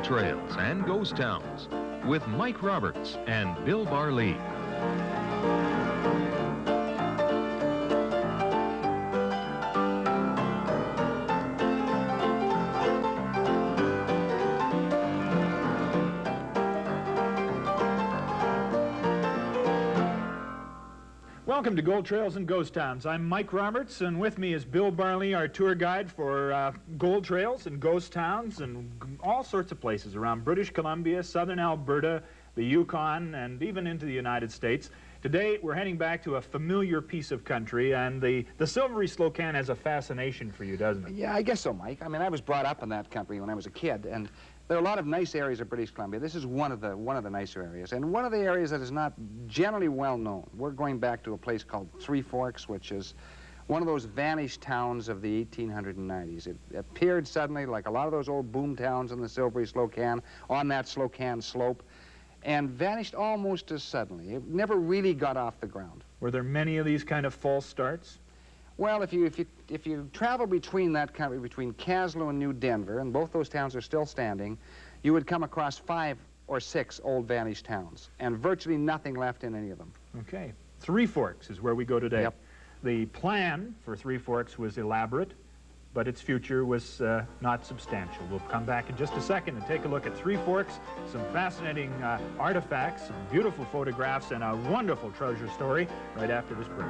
Gold Trails and Ghost Towns with Mike Roberts and Bill Barlee. Welcome to Gold Trails and Ghost Towns. I'm Mike Roberts, and with me is Bill Barlee, our tour guide for Gold Trails and Ghost Towns and all sorts of places around British Columbia, southern Alberta, the Yukon, and even into the United States. Today, we're heading back to a familiar piece of country, and the Silvery Slocan has a fascination for you, doesn't it? Yeah, I guess so, Mike. I mean, I was brought up in that country when I was a kid, and there are a lot of nice areas of British Columbia. This is one of the nicer areas, and one of the areas that is not generally well known. We're going back to a place called Three Forks, which is one of those vanished towns of the 1890s. It appeared suddenly, like a lot of those old boom towns in the Silvery Slocan, on that Slocan slope, and vanished almost as suddenly. It never really got off the ground. Were there many of these kind of false starts? Well, if you travel between that country, between Kaslu and New Denver, and both those towns are still standing, you would come across 5 or 6 old vanished towns, and virtually nothing left in any of them. Okay. Three Forks is where we go today. Yep. The plan for Three Forks was elaborate, but its future was not substantial. We'll come back in just a second and take a look at Three Forks, some fascinating artifacts, some beautiful photographs, and a wonderful treasure story right after this break.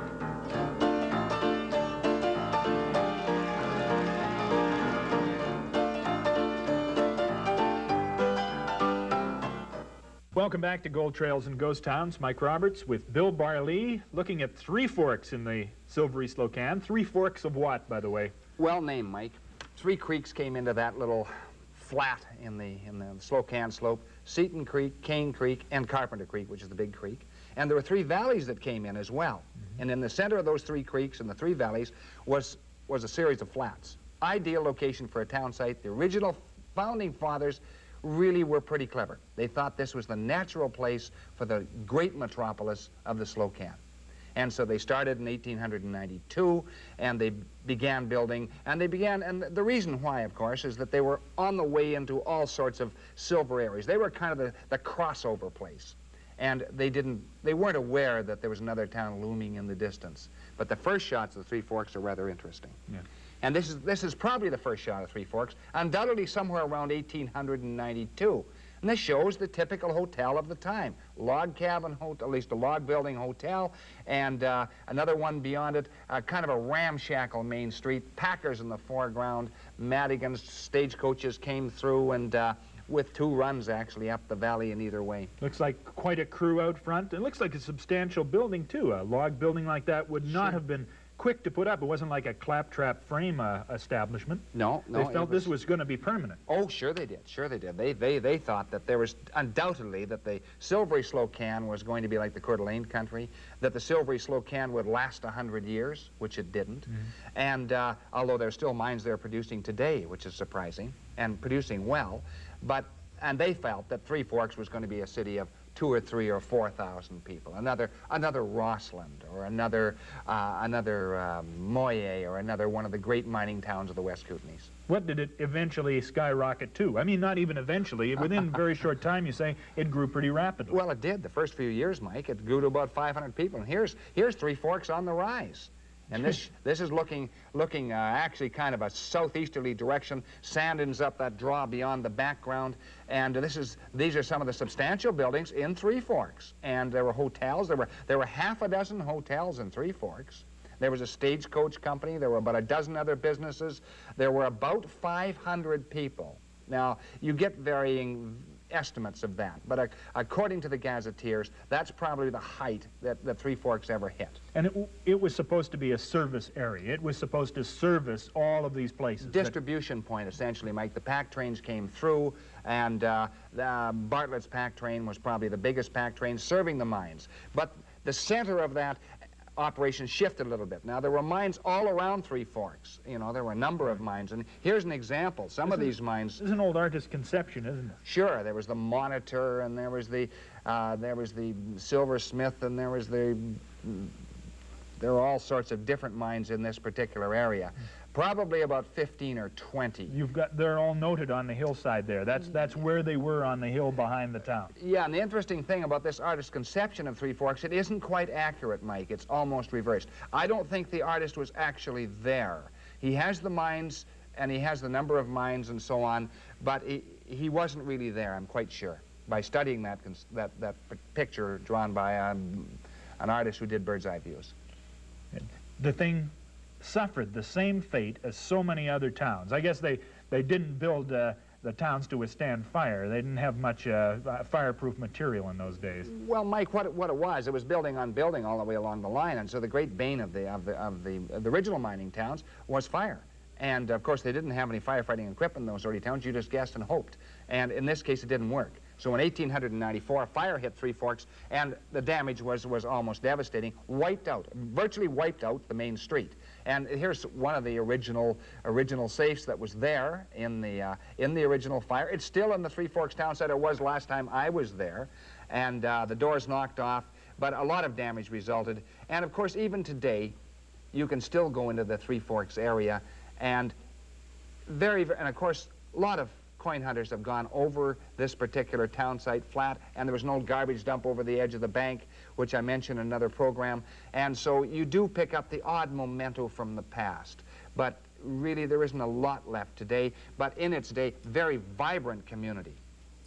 Welcome back to Gold Trails and Ghost Towns. Mike Roberts with Bill Barlee, looking at Three Forks in the Silvery Slocan. Three Forks of what, by the way? Well named, Mike. 3 creeks came into that little flat in the Slocan slope: Seton Creek, Cane Creek, and Carpenter Creek, which is the big creek. And there were 3 valleys that came in as well. And in the center of those 3 creeks and the 3 valleys was a series of flats. Ideal location for a town site. The original founding fathers really were pretty clever. They thought this was the natural place for the great metropolis of the Slocan. And so they started in 1892, and they began building, and the reason why, of course, is that they were on the way into all sorts of silver areas. They were kind of the crossover place. And they weren't aware that there was another town looming in the distance. But the first shots of the Three Forks are rather interesting. Yeah. And this is probably the first shot of Three Forks, undoubtedly somewhere around 1892. And this shows the typical hotel of the time. Log cabin hotel, at least a log building hotel, and another one beyond it, kind of a ramshackle main street, Packers in the foreground, Madigan's stagecoaches came through, and with 2 runs actually up the valley in either way. Looks like quite a crew out front. It looks like a substantial building too. A log building like that would not have been quick to put up. It wasn't like a claptrap frame establishment. No. They felt this was going to be permanent. Oh, sure they did. Sure they did. They thought that there was undoubtedly that the Silvery Slocan was going to be like the Coeur d'Alene country, that the Silvery Slocan would last 100 years, which it didn't. And although there's still mines there producing today, which is surprising, and producing well, and they felt that Three Forks was going to be a city of 2 or 3 or 4,000 people, another Rossland, or another Moye, or another one of the great mining towns of the West Kootenays. What did it eventually skyrocket to? I mean, not even eventually. Within a very short time, you say, it grew pretty rapidly. Well, it did. The first few years, Mike, it grew to about 500 people. And here's Three Forks on the rise. And this is looking actually kind of a southeasterly direction. Sand ends up that draw beyond the background, and these are some of the substantial buildings in Three Forks. And there were hotels. There were half a dozen hotels in Three Forks. There was a stagecoach company. There were about a dozen other businesses. There were about 500 people. Now, you get varying estimates of that, but according to the gazetteers, that's probably the height that the Three Forks ever hit. And it was supposed to be a service area. It was supposed to service all of these places. Distribution point, essentially, Mike. The pack trains came through, and Bartlett's pack train was probably the biggest pack train serving the mines. But the center of that operation shifted a little bit. Now, there were mines all around Three Forks. You know, there were a number of mines, and here's an example. Some of these mines... This is an old artist's conception, isn't it? Sure. There was the Monitor, and there was the Silversmith, and there were all sorts of different mines in this particular area. Probably about 15 or 20. They're all noted on the hillside there. That's where they were on the hill behind the town. Yeah, and the interesting thing about this artist's conception of Three Forks, it isn't quite accurate, Mike. It's almost reversed. I don't think the artist was actually there. He has the mines, and he has the number of mines and so on, but he wasn't really there, I'm quite sure, by studying that picture drawn by an artist who did bird's eye views. The thing suffered the same fate as so many other towns. I guess they didn't build the towns to withstand fire. They didn't have much fireproof material in those days. Well, Mike, what it was building on building all the way along the line, and so the great bane of the original mining towns was fire. And of course, they didn't have any firefighting equipment in those early towns. You just guessed and hoped. And in this case, it didn't work. So in 1894, a fire hit Three Forks, and the damage was almost devastating. Virtually wiped out the main street. And here's one of the original safes that was there in the original fire. It's still in the Three Forks town center. It was last time I was there, and the doors knocked off. But a lot of damage resulted. And of course, even today, you can still go into the Three Forks area, and of course, a lot of coin hunters have gone over this particular town site flat, and there was an old garbage dump over the edge of the bank, which I mentioned in another program. And so you do pick up the odd memento from the past. But really, there isn't a lot left today. But in its day, very vibrant community.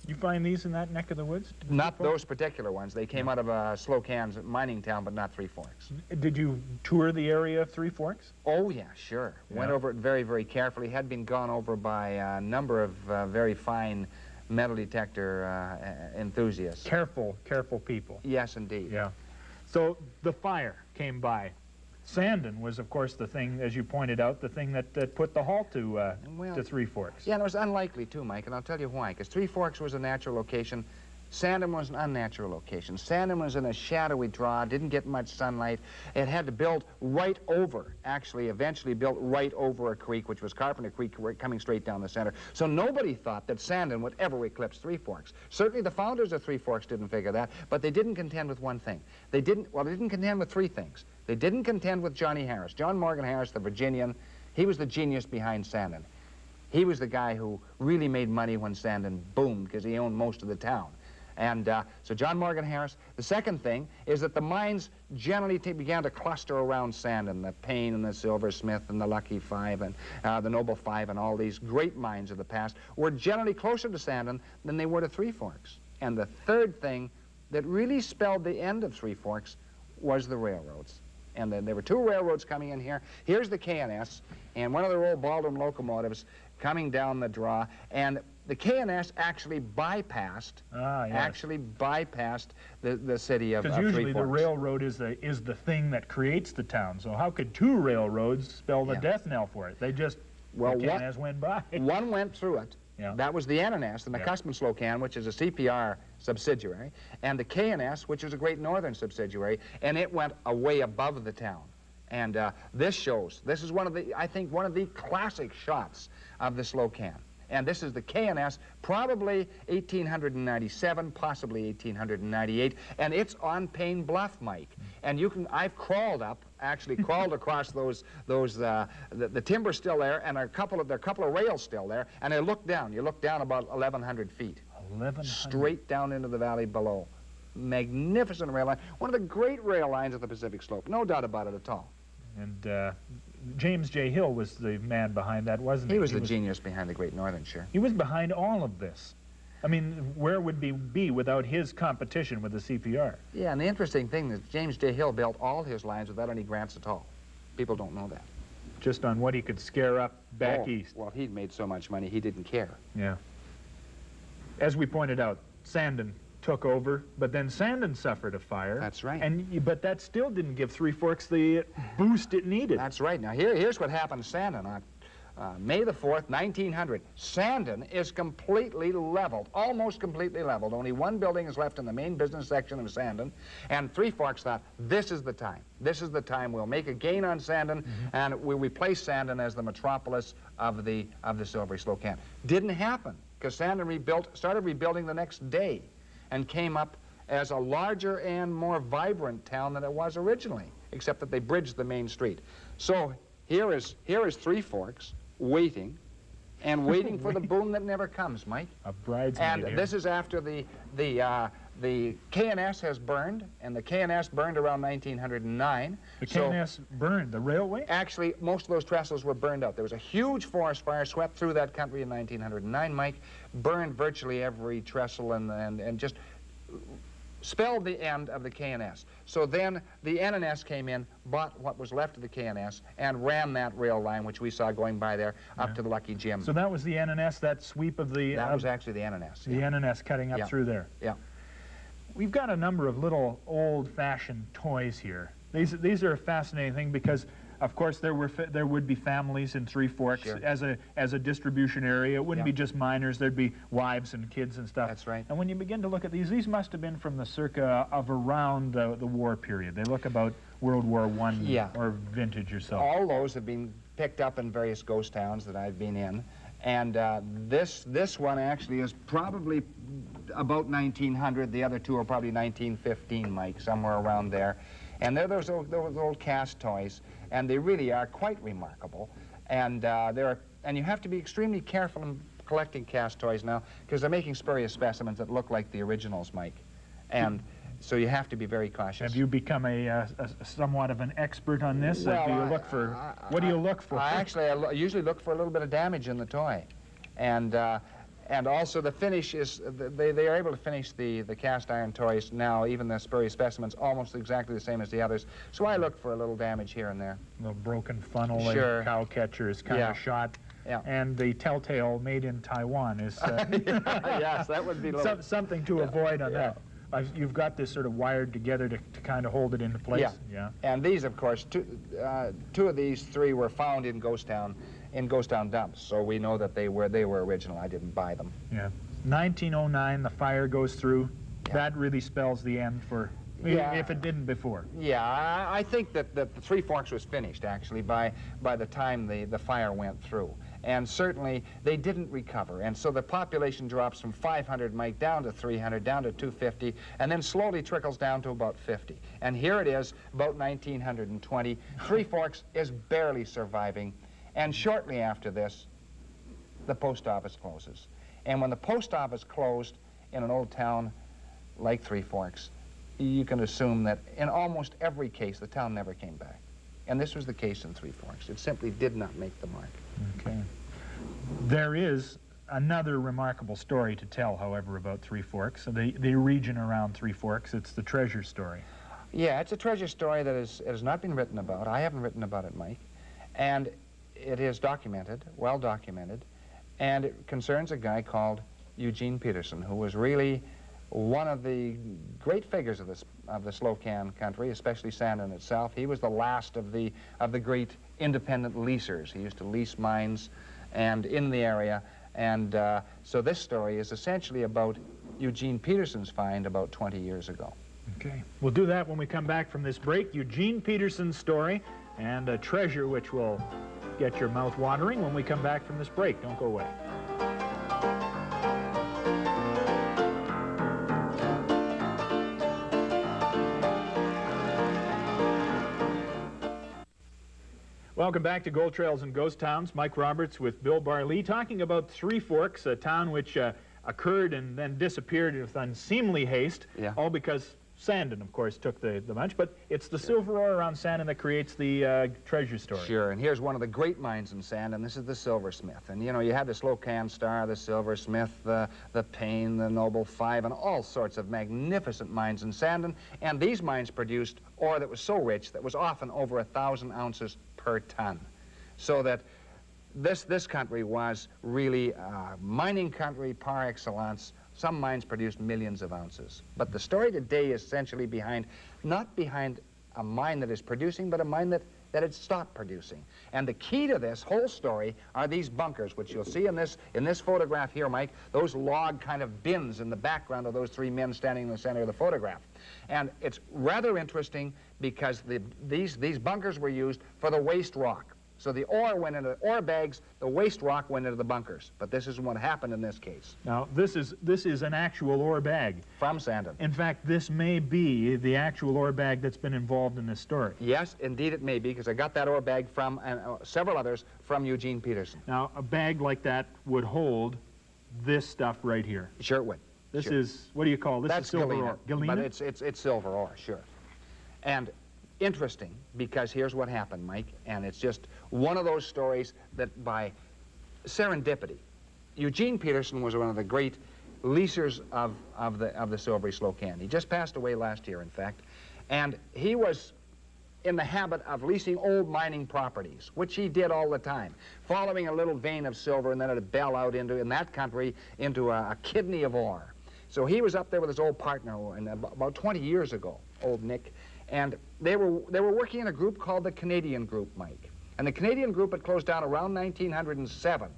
You find these in that neck of the woods? Not those particular ones. They came out of a Slocan's mining town, but not Three Forks. Did you tour the area of Three Forks? Oh, yeah, sure. Yeah. Went over it very, very carefully. Had been gone over by a number of very fine metal detector enthusiasts. Careful people. Yes, indeed. Yeah. So the fire came by. Sandon was, of course, the thing, as you pointed out, the thing that put the halt to Three Forks. Yeah, and it was unlikely, too, Mike, and I'll tell you why. Because Three Forks was a natural location. Sandon was an unnatural location. Sandon was in a shadowy draw, didn't get much sunlight. It had to build right over, actually, eventually built right over a creek, which was Carpenter Creek, coming straight down the center. So nobody thought that Sandon would ever eclipse Three Forks. Certainly the founders of Three Forks didn't figure that, but they didn't contend with one thing. They didn't contend with three things. They didn't contend with Johnny Harris. John Morgan Harris, the Virginian, he was the genius behind Sandon. He was the guy who really made money when Sandon boomed, because he owned most of the town. And so John Morgan Harris. The second thing is that the mines generally began to cluster around Sandon, the Payne and the Silversmith and the Lucky Five and the Noble Five and all these great mines of the past were generally closer to Sandon than they were to Three Forks. And the third thing that really spelled the end of Three Forks was the railroads. And then there were two railroads coming in here. Here's the K&S and one of their old Baldwin locomotives coming down the draw. And the K&S actually bypassed the city of Three Forks. Because usually the railroad is the thing that creates the town. So how could two railroads spell the death knell for it? They just, the K&S went by. One went through it. Yeah. That was the NNS, the McCusker Slocan, which is a CPR subsidiary, and the K&S, which is a Great Northern subsidiary, and it went way above the town. And this is one of the classic shots of the Slocan. And this is the K&S, probably 1897, possibly 1898, and it's on Payne Bluff, Mike. And I've crawled across the timber's still there, and there are a couple of rails still there, and you look down about 1,100 feet. 1,100? Straight down into the valley below. Magnificent rail line, one of the great rail lines of the Pacific Slope, no doubt about it at all. And James J. Hill was the man behind that, wasn't he? He was the genius behind the Great Northern, sure. He was behind all of this. I mean, where would we be without his competition with the CPR? Yeah, and the interesting thing is James J. Hill built all his lines without any grants at all. People don't know that. Just on what he could scare up back east. Well, he'd made so much money, he didn't care. Yeah. As we pointed out, Sandon took over, but then Sandon suffered a fire. That's right. But that still didn't give Three Forks the boost it needed. That's right. Now, here's what happened to Sandon on May the 4th, 1900. Sandon is completely leveled, almost completely leveled. Only one building is left in the main business section of Sandon, and Three Forks thought, this is the time. This is the time. We'll make a gain on Sandon, and we'll replace Sandon as the metropolis of the Silvery Slocan. Didn't happen, because Sandon started rebuilding the next day, and came up as a larger and more vibrant town than it was originally, except that they bridged the main street. So here is Three Forks waiting for the boom that never comes, Mike. A bridesmaid And here. this is after the K&S has burned, and the K&S burned around 1909. The So K&S burned the railway? actually, most of those trestles were burned out. There was a huge forest fire swept through that country in 1909, Mike, burned virtually every trestle and just spelled the end of the K&S. So then the N&S came in, bought what was left of the K&S, and ran that rail line, which we saw going by there, up to the Lucky Jim. So that was the N&S, that sweep of the... that was actually the N&S. the N&S cutting up Yeah. through there. Yeah. We've got a number of little old-fashioned toys here. These are a fascinating thing because, of course, there would be families in Three Forks Sure. as a distribution area. It wouldn't Yeah. be just miners. There'd be wives and kids and stuff. That's right. And when you begin to look at these must have been from the circa of around the war period. They look about World War I Yeah. or vintage or so. All those have been picked up in various ghost towns that I've been in. And this one actually is probably about 1900. The other two are probably 1915, Mike, somewhere around there. And they're those old cast toys, and they really are quite remarkable. And and you have to be extremely careful in collecting cast toys now, because they're making spurious specimens that look like the originals, Mike. And so you have to be very cautious. Have you become a somewhat of an expert on this? Do you look for what do you look for? I usually look for a little bit of damage in the toy, and also the finish is they are able to finish the cast iron toys now, even the spurious specimens, almost exactly the same as the others. So I look for a little damage here and there. The broken funnel, Sure. a cow catcher is kind Yeah. of shot. Yeah. And the telltale made in Taiwan is Yes, that would be something to avoid on that. You've got this sort of wired together to kind of hold it into place. Yeah. And these, of course, two of these three were found in Ghost Town dumps, so we know that they were original. I didn't buy them. Yeah. 1909, the fire goes through. Yeah. That really spells the end for, Yeah. if it didn't before. Yeah, I think that the Three Forks was finished, actually, by the time the fire went through. And certainly, they didn't recover. And so the population drops from 500, Mike, down to 300, down to 250, and then slowly trickles down to about 50. And here it is, about 1920. Three Forks is barely surviving. And shortly after this, the post office closes. And when the post office closed in an old town like Three Forks, you can assume that in almost every case, the town never came back. And this was the case in Three Forks. It simply did not make the mark. Okay. There is another remarkable story to tell, however, about Three Forks, the region around Three Forks. It's the treasure story. Yeah, it's a treasure story that it has not been written about. I haven't written about it, Mike. And it is documented, well documented, and it concerns a guy called Eugene Peterson, who was really one of the great figures of the Slocan country, especially Sandon itself. He was the last of the great independent leasers. He used to lease mines and in the area, and so this story is essentially about Eugene Peterson's find about 20 years ago. Okay. We'll do that when we come back from this break. Eugene Peterson's story and a treasure which will get your mouth watering when we come back from this break. Don't go away. Welcome back to Gold Trails and Ghost Towns. Mike Roberts with Bill Barlee talking about Three Forks, a town which occurred and then disappeared with unseemly haste, Yeah. all because Sandon, of course, took the bunch. But it's the silver ore around Sandon that creates the treasure story. Sure, and here's one of the great mines in Sandon. This is the Silversmith. And, you know, you had the Slocan Star, the Silversmith, the Payne, the Noble Five, and all sorts of magnificent mines in Sandon. And these mines produced ore that was so rich that was often over 1,000 ounces per ton. So that this country was really a mining country par excellence. Some mines produced millions of ounces. But the story today is essentially not behind a mine that is producing, but a mine that had stopped producing. And the key to this whole story are these bunkers, which you'll see in this photograph here, Mike, those log kind of bins in the background of those three men standing in the center of the photograph. And it's rather interesting because these bunkers were used for the waste rock. So the ore went into the ore bags, the waste rock went into the bunkers. But this isn't what happened in this case. Now, this is an actual ore bag. From Sandon. In fact, this may be the actual ore bag that's been involved in this story. Yes, indeed it may be, because I got that ore bag from, and several others, from Eugene Peterson. Now, a bag like that would hold this stuff right here. Sure it would. This Sure. is, what do you call this? That's is silver galena, ore. Galena? but it's silver ore, sure. And interesting, because here's what happened, Mike, and it's just one of those stories that by serendipity, Eugene Peterson was one of the great leasers of the Silvery Slocan. He just passed away last year, in fact, and he was in the habit of leasing old mining properties, which he did all the time, following a little vein of silver, and then it'd bell out into, in that country, into a kidney of ore. So he was up there with his old partner, and about 20 years ago, old Nick, and they were working in a group called the Canadian Group, Mike. And the Canadian Group had closed down around 1907.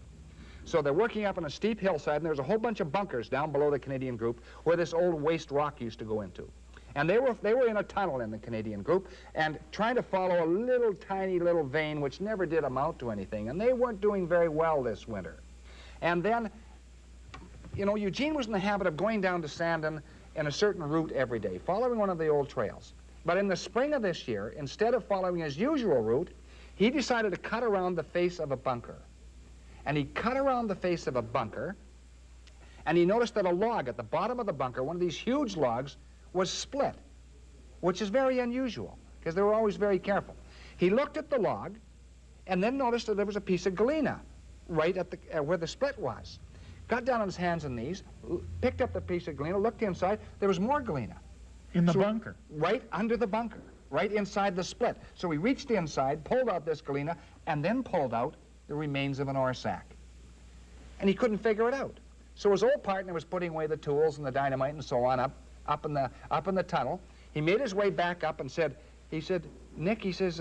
So they're working up on a steep hillside, and there's a whole bunch of bunkers down below the Canadian Group where this old waste rock used to go into. And they were in a tunnel in the Canadian Group and trying to follow a little tiny little vein which never did amount to anything. And they weren't doing very well this winter. And then, you know, Eugene was in the habit of going down to Sandon in a certain route every day, following one of the old trails. But in the spring of this year, instead of following his usual route, he decided to cut around the face of a bunker. And he cut around the face of a bunker, and he noticed that a log at the bottom of the bunker, one of these huge logs, was split, which is very unusual, because they were always very careful. He looked at the log, and then noticed that there was a piece of galena right at the, where the split was. Got down on his hands and knees, picked up the piece of galena, looked inside, there was more galena. In the bunker. Right under the bunker, right inside the split. So he reached inside, pulled out this galena, and then pulled out the remains of an ore sack. And he couldn't figure it out. So his old partner was putting away the tools and the dynamite and so on up in the tunnel. He made his way back up and said, Nick, he says,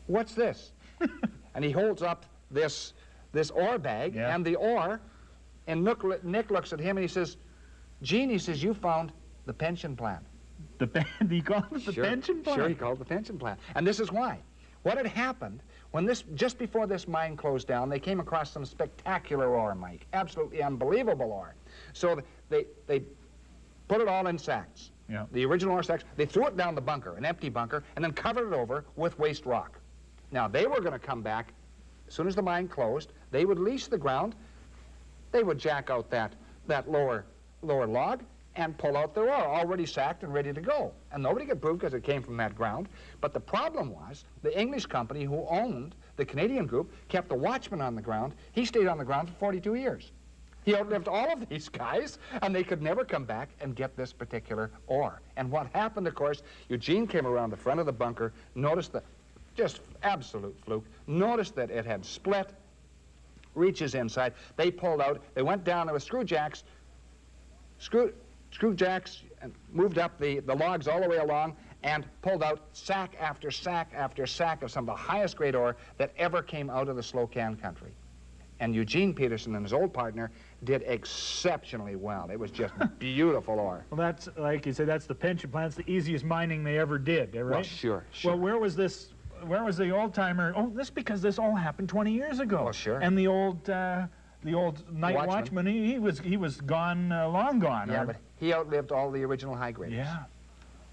what's this? And he holds up this ore bag and the ore, and Nick looks at him and he says, Gene, he says, you found the pension plan. He called it the pension plan? Sure, he called it the pension plan. And this is why. What had happened, when just before this mine closed down, they came across some spectacular ore, Mike. Absolutely unbelievable ore. So they put it all in sacks. Yeah. The original ore sacks. They threw it down the bunker, an empty bunker, and then covered it over with waste rock. Now, they were going to come back. As soon as the mine closed, they would lease the ground. They would jack out that lower log and pull out their ore, already sacked and ready to go. And nobody could prove because it came from that ground. But the problem was the English company who owned the Canadian Group kept the watchman on the ground. He stayed on the ground for 42 years. He outlived all of these guys, and they could never come back and get this particular ore. And what happened, of course, Eugene came around the front of the bunker, noticed that, just absolute fluke, noticed that it had split, reaches inside. They pulled out, they went down, there were screw jacks, and moved up the logs all the way along and pulled out sack after sack after sack of some of the highest grade ore that ever came out of the Slocan country. And Eugene Peterson and his old partner did exceptionally well. It was just beautiful ore. Well, that's, like you say, that's the pension plan. It's the easiest mining they ever did, right? Well, sure. Well, where was the old-timer? Oh, this because this all happened 20 years ago. Well, sure. And the old night watchman, he was gone, long gone. Yeah, but he outlived all the original high graders. Yeah.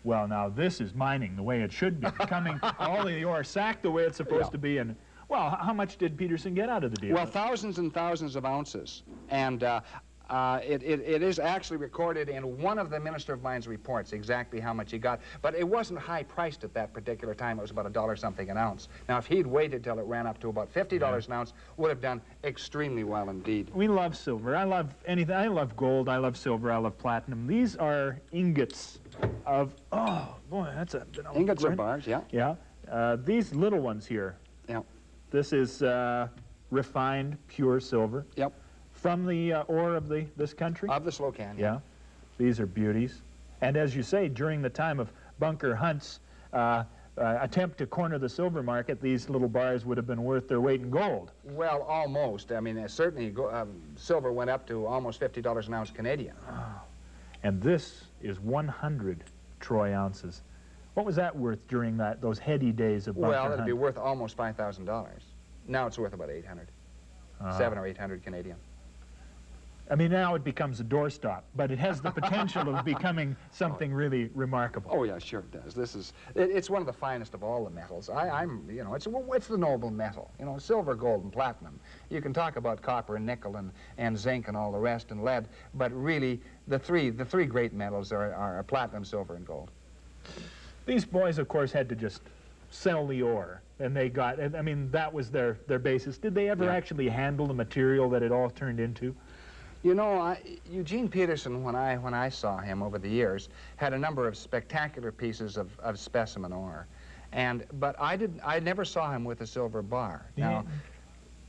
Well, now this is mining the way it should be, coming all the ore sacked the way it's supposed to be. And well, how much did Peterson get out of the deal? Well, thousands and thousands of ounces, and it is actually recorded in one of the Minister of Mines reports exactly how much he got. But it wasn't high priced at that particular time. It was about $1 something an ounce. Now, if he'd waited till it ran up to about $50 an ounce, would have done extremely well indeed. We love silver. I love anything. I love gold. I love silver. I love platinum. These are ingots of. Oh boy, that's a. Ingots of bars, yeah. Yeah. These little ones here. Yeah. This is refined, pure silver. Yep. From the ore of this country? Of the Slocan. Yeah. These are beauties. And as you say, during the time of Bunker Hunt's attempt to corner the silver market, these little bars would have been worth their weight in gold. Well, almost. I mean, certainly silver went up to almost $50 an ounce Canadian. Oh. And this is 100 troy ounces. What was that worth during those heady days of bunker Well, it'd be hunt? worth almost $5,000. Now it's worth about 800, 7 or 800 Canadian. I mean, now it becomes a doorstop, but it has the potential of becoming something really remarkable. Oh yeah, sure it does. It's one of the finest of all the metals. You know, it's the noble metal. You know, silver, gold, and platinum. You can talk about copper and nickel and zinc and all the rest and lead, but really the three great metals are platinum, silver, and gold. These boys, of course, had to just sell the ore, and they got, I mean, that was their basis. Did they ever actually handle the material that it all turned into? You know, Eugene Peterson, when I saw him over the years, had a number of spectacular pieces of specimen ore, but I never saw him with a silver bar. Now,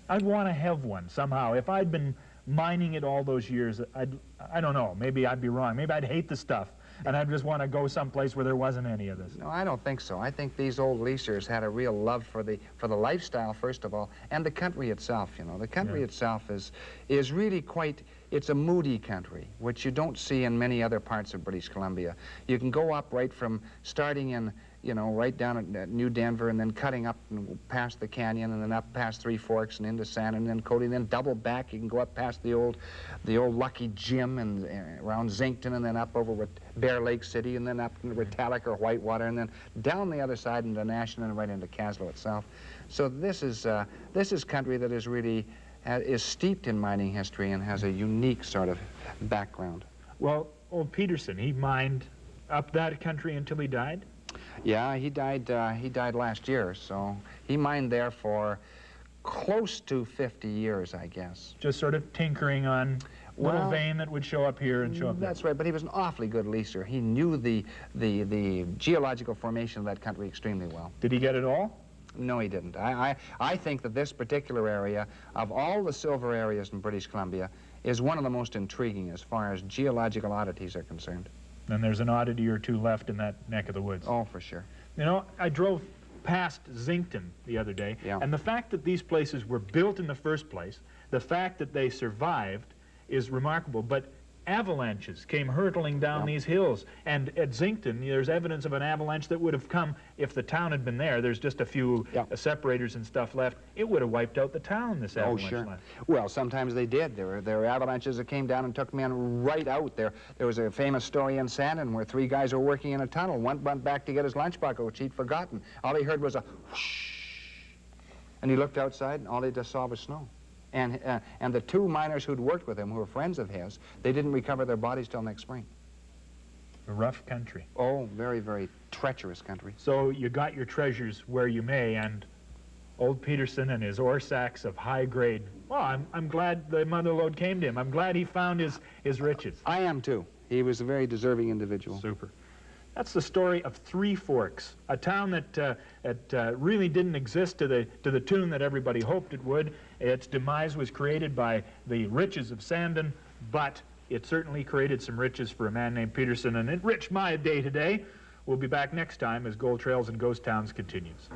I'd want to have one somehow. If I'd been mining it all those years, I don't know, maybe I'd be wrong. Maybe I'd hate the stuff, and I'd just want to go someplace where there wasn't any of this. no, I don't think so. I think these old leasers had a real love for the lifestyle, first of all, and the country itself. You know, the country itself is really quite. It's a moody country, which you don't see in many other parts of British Columbia. You can go up right from starting in, you know, right down at New Denver and then cutting up and past the canyon and then up past Three Forks and into Sand and then Cody, and then double back. You can go up past the old Lucky Gym and around Zinkton and then up over with Bear Lake City and then up into Retallick or Whitewater and then down the other side into Nashville and right into Caslow itself. So this is country that is really is steeped in mining history and has a unique sort of background. Well, old Peterson, he mined up that country until he died? Yeah, he died last year, so he mined there for close to 50 years, I guess. Just sort of tinkering on little vein that would show up here and show up there. That's right, but he was an awfully good leaser. He knew the geological formation of that country extremely well. Did he get it all? No, he didn't. I think that this particular area, of all the silver areas in British Columbia, is one of the most intriguing as far as geological oddities are concerned. And there's an oddity or two left in that neck of the woods. Oh, for sure. You know, I drove past Zinkton the other day, and the fact that these places were built in the first place, the fact that they survived is remarkable, but avalanches came hurtling down these hills, and at Zinkton there's evidence of an avalanche that would have come if the town had been there. There's just a few separators and stuff left. It would have wiped out the town, this avalanche. Oh, sure. Left. Well, sometimes they did. There were avalanches that came down and took men right out there. There was a famous story in Sandon where 3 guys were working in a tunnel. One went back to get his lunch bucket, which he'd forgotten. All he heard was a whoosh, and he looked outside, and all he just saw was snow. And the 2 miners who'd worked with him, who were friends of his, they didn't recover their bodies till next spring. A rough country. Oh, very, very treacherous country. So you got your treasures where you may, and old Peterson and his ore sacks of high grade. Well, I'm glad the mother lode came to him. I'm glad he found his riches. I am too. He was a very deserving individual. Super. That's the story of Three Forks, a town that really didn't exist to the tune that everybody hoped it would. Its demise was created by the riches of Sandon, but it certainly created some riches for a man named Peterson, and it enriched my day today. We'll be back next time as Gold Trails and Ghost Towns continues.